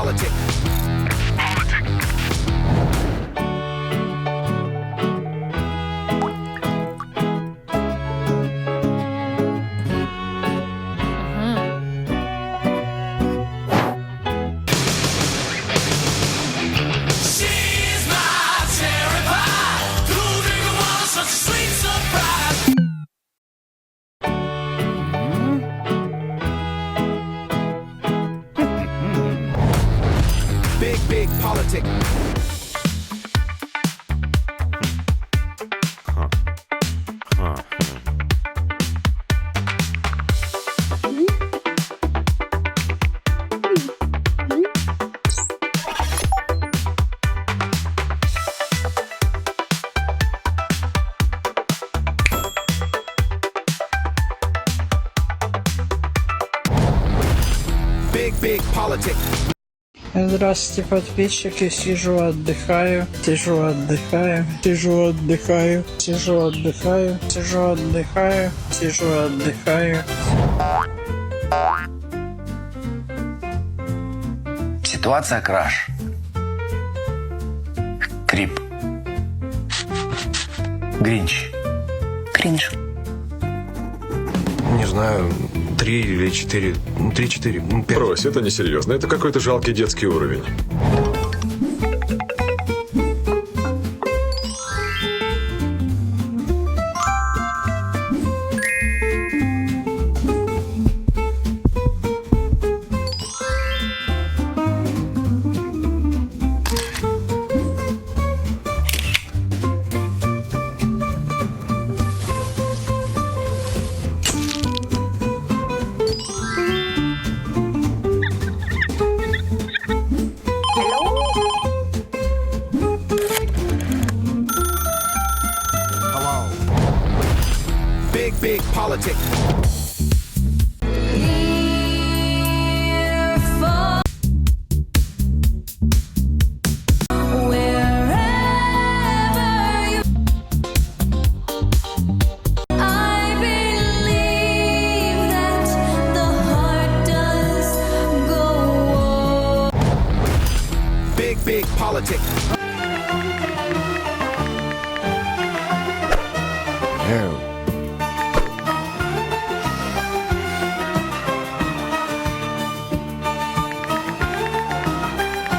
politic. She's my cherry pie. Through the water, such a sweet surprise. Big politic. Big politic. Здравствуйте, подписчики. Сижу, отдыхаю, сижу, отдыхаю, сижу, отдыхаю, сижу, отдыхаю, сижу, отдыхаю, сижу, отдыхаю. Ситуация краш. Крип. Гринч. Кринж. Не знаю, 3 или 4. 3-4, 5. Брось, это несерьезно. Это какой-то жалкий детский уровень. Big politic. Big politic.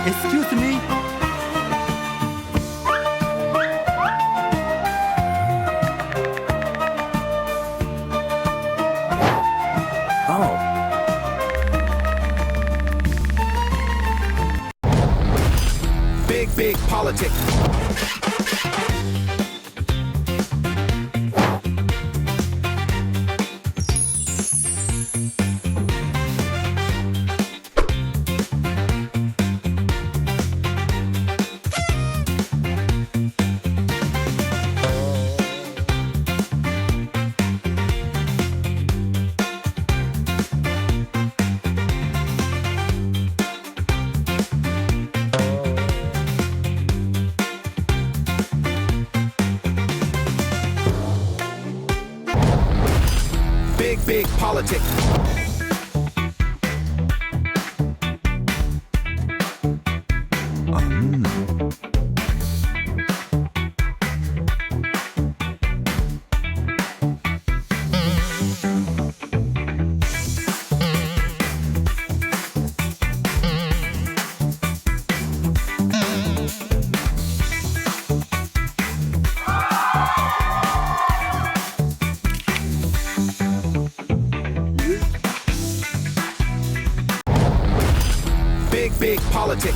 Excuse me. Oh. Big politic. Big politic. Big politic.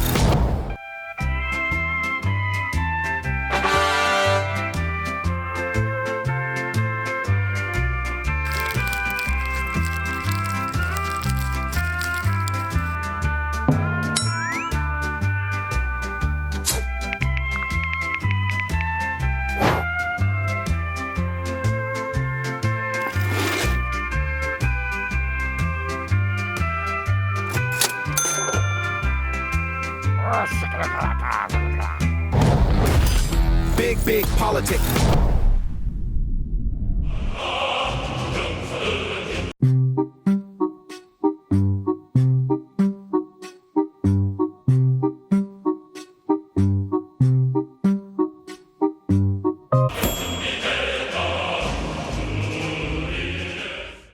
Big politic.